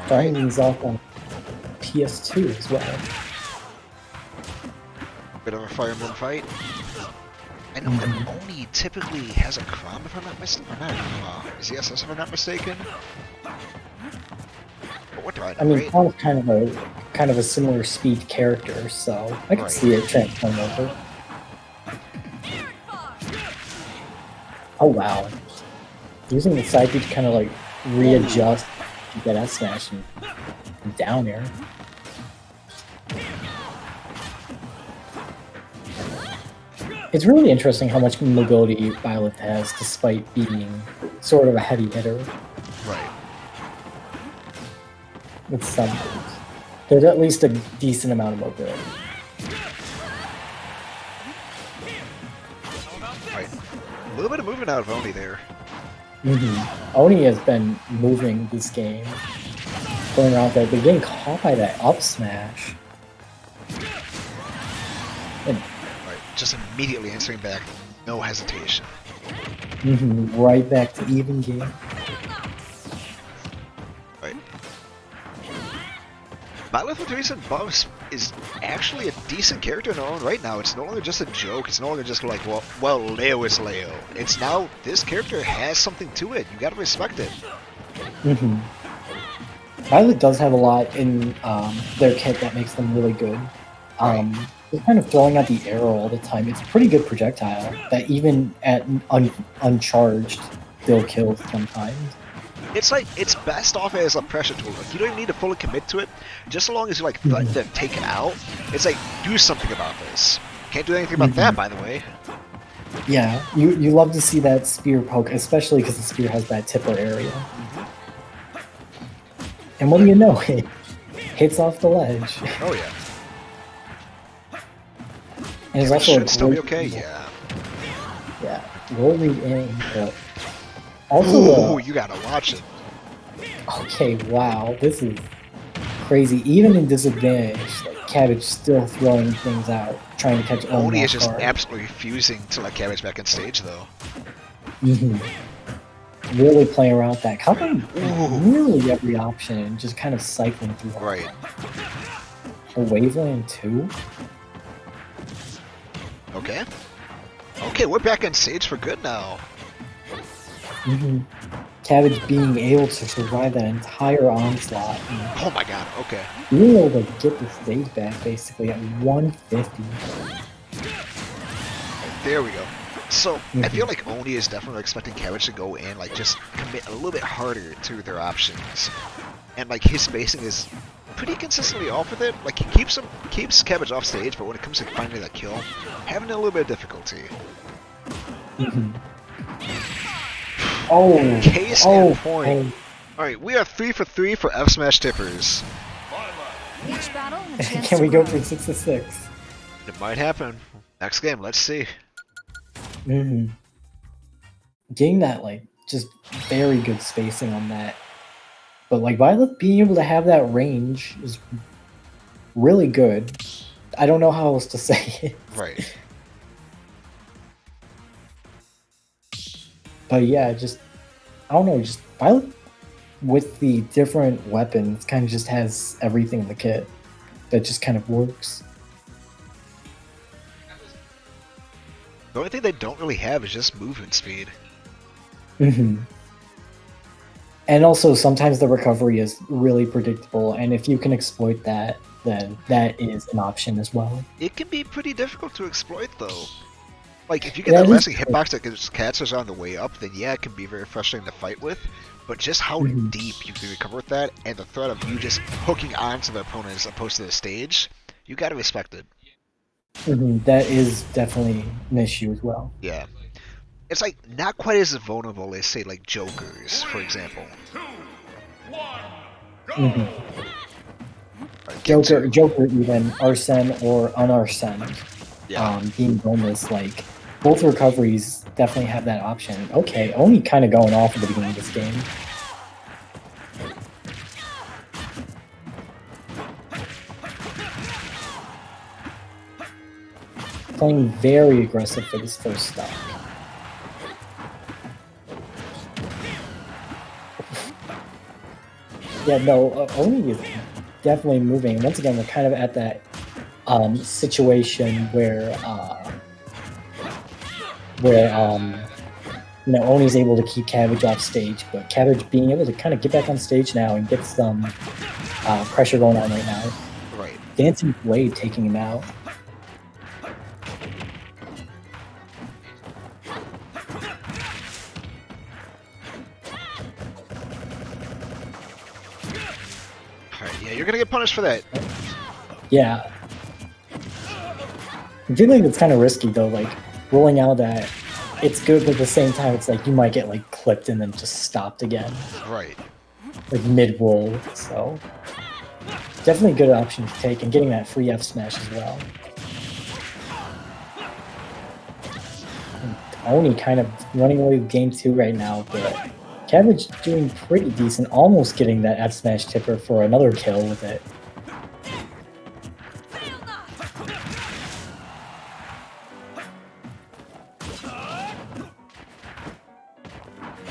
starting these off on PS2 as well. Bit of a Fire Emblem fight. I know that oNi typically has a Chrom, if I'm not mistaken. Or not, ZSS, if I'm not mistaken. But what do I know? I mean, right? Chrom's kind of a similar speed character, so I can see it transform over. Oh wow. Using the side B to kind of like readjust to get S smash and down air. It's really interesting how much mobility Byleth has despite being sort of a heavy hitter. Right. With some moves. There's at least a decent amount of mobility. Right. A little bit of movement out of oNi there. oNi has been moving this game. Going around there, but getting caught by that up smash. And just immediately answering back, no hesitation. Right back to even game. Right. Byleth with recent buffs is actually a decent character in her own right now. It's no longer just a joke. It's no longer just like, well, Leo is Leo. It's now, this character has something to it. You gotta respect it. Byleth does have a lot in their kit that makes them really good. They're kind of throwing out the arrow all the time. It's a pretty good projectile that even at uncharged still kills sometimes. It's like, it's best off as a pressure tool. Like, you don't even need to fully commit to it. Just so long as you like threaten to take it out, it's like, do something about this. Can't do anything about that, by the way. Yeah, you love to see that spear poke, especially because the spear has that tipper area. And what do you know? It hits off the ledge. Oh yeah. And it's It also should still be okay, yeah. Yeah, roll read in, but also you gotta watch it. Okay, wow, this is crazy. Even in disadvantage, like Cabbage still throwing things out, trying to catch oNi is just absolutely refusing to let Cabbage back on stage, though. Really playing around with that, covering nearly every option and just kind of cycling through. Right. A Waveland 2? Okay. Okay, we're back on stage for good now. Cabbage being able to survive that entire onslaught. Oh my god, okay. Being able to get the stage back basically at 150. There we go. So, I feel like oNi is definitely expecting Cabbage to go in, like, just commit a little bit harder to their options. And, like, his spacing is pretty consistently off with it. Like, he keeps Cabbage off stage, but when it comes to finding that kill, having a little bit of difficulty. Case in point. Alright, we are 3 for 3 for F Smash Tippers. Can we go for 6 to 6? It might happen. Next game, let's see. Getting that, like, just very good spacing on that. But, like, Byleth being able to have that range is really good. I don't know how else to say it. Right. But yeah, just, I don't know, just Byleth with the different weapons kind of just has everything in the kit that just kind of works. The only thing they don't really have is just movement speed. And also sometimes the recovery is really predictable, and if you can exploit that, then that is an option as well. It can be pretty difficult to exploit, though. Like, if you get that lasting hitbox that gives cancers on the way up, then yeah, it can be very frustrating to fight with. But just how deep you can recover with that, and the threat of you just hooking onto the opponent as opposed to the stage, you gotta respect it. That is definitely an issue as well. Yeah. It's like, not quite as vulnerable as, say, like, Jokers, for example. 3, 2, 1, Joker even, Arsene or unarsene. Being bonus, like, both recoveries definitely have that option. Okay, oNi kind of going off at the beginning of this game. Playing very aggressive for this first stock. Yeah, no, oNi is definitely moving. Once again, we're kind of at that situation where you know, oNi's able to keep Cabbage off stage, but Cabbage being able to kind of get back on stage now and get some pressure going on right now. Right. Dancing Blade taking him out. Alright, yeah, you're gonna get punished for that. Yeah. I feel like it's kind of risky though, like rolling out that it's good, but at the same time it's like you might get like clipped and then just stopped again. Right. Like mid-roll, so definitely a good option to take, and getting that free F smash as well. And oNi kind of running away with game 2 right now, but Cabbage doing pretty decent, almost getting that F smash tipper for another kill with it.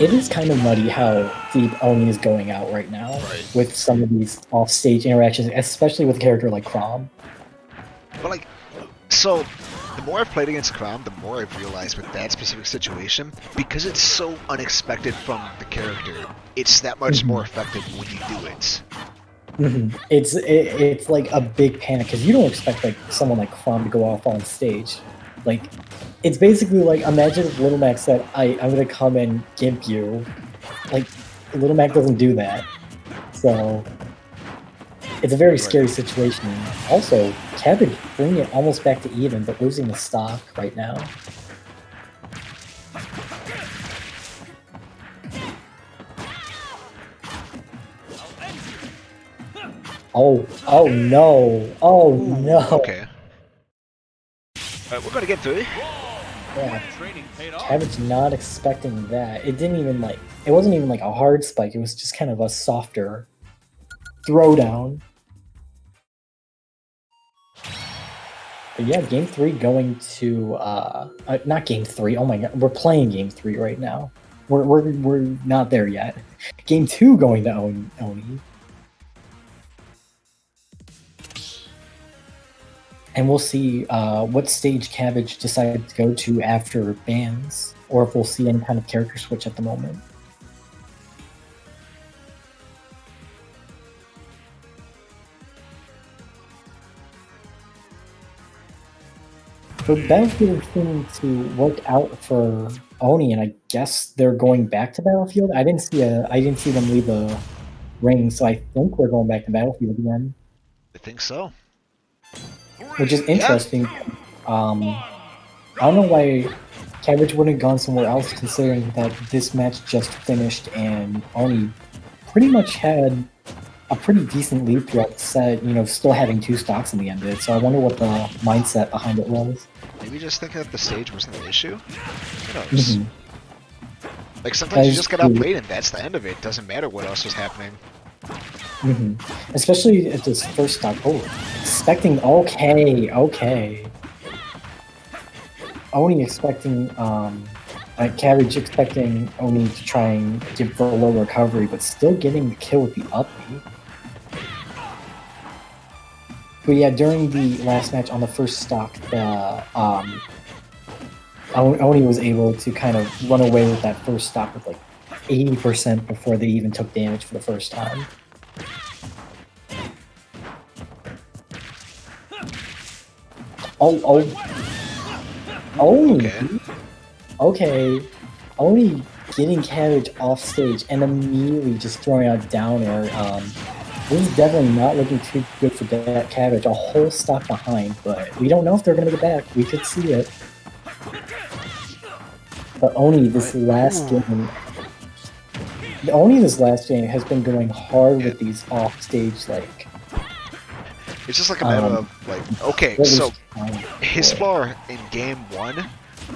It is kind of muddy how deep oNi is going out right now with some of these off-stage interactions, especially with a character like Chrom. But like, so the more I've played against Chrom, the more I've realized with that specific situation, because it's so unexpected from the character, it's that much more effective when you do it. It's like a big panic because you don't expect like someone like Chrom to go off on stage. Like, it's basically like, imagine if Little Mac said, I'm gonna come and gimp you. Like, Little Mac doesn't do that. So, it's a very scary situation. Also, Cabbage bringing it almost back to even, but losing the stock right now. Oh no! Oh no! Okay. Alright, we're gonna get through. Yeah, Cabbage not expecting that. It didn't even like, it wasn't even like a hard spike, it was just kind of a softer throwdown. But yeah, game 3 going to, not game 3, oh my god, we're playing game 3 right now. We're not there yet. Game 2 going to oNi. And we'll see what stage Cabbage decides to go to after bans, or if we'll see any kind of character switch at the moment. But Battlefield seemed to work out for oNi, and I guess they're going back to Battlefield. I didn't see them leave the ring, so I think we're going back to Battlefield again. I think so. Which is interesting. I don't know why Cabbage wouldn't have gone somewhere else, considering that this match just finished and oNi pretty much had a pretty decent lead throughout the set, you know, still having 2 stocks in the end of it. So I wonder what the mindset behind it was. Maybe just thinking that the stage wasn't an issue? Who knows? Like, sometimes you just get outplayed and that's the end of it. Doesn't matter what else was happening. Especially at this first stock. Oh, expecting, okay. oNi expecting, Cabbage expecting oNi to try and give for a low recovery, but still getting the kill with the up B. But yeah, during the last match on the first stock, oNi was able to kind of run away with that first stock with like 80% before they even took damage for the first time. Okay. oNi getting Cabbage off stage and immediately just throwing out down air. This is definitely not looking too good for that Cabbage. A whole stock behind, but we don't know if they're going to get back. We could see it. But oNi this last game has been going hard with these off stage, like. It's just like a matter of like, okay, so his flaw in game 1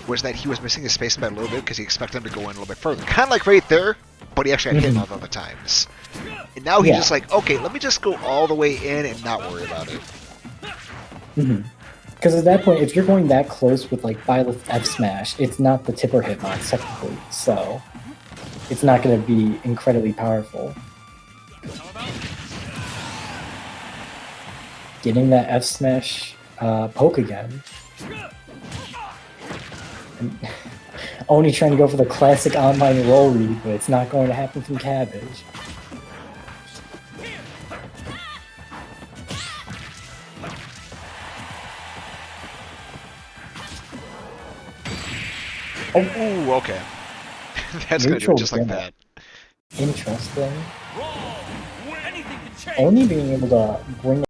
was that he was missing his space by a little bit because he expected him to go in a little bit further. Kind of like right there, but he actually got hit off other times. And now he's just like, okay, let me just go all the way in and not worry about it. Because at that point, if you're going that close with like Byleth F Smash, it's not the tipper hitbox technically, so it's not going to be incredibly powerful. getting that F smash poke again. And oNi trying to go for the classic online roll read, but it's not going to happen from Cabbage. Ooh, okay. That's gonna do it just like that. Interesting. oNi being able to bring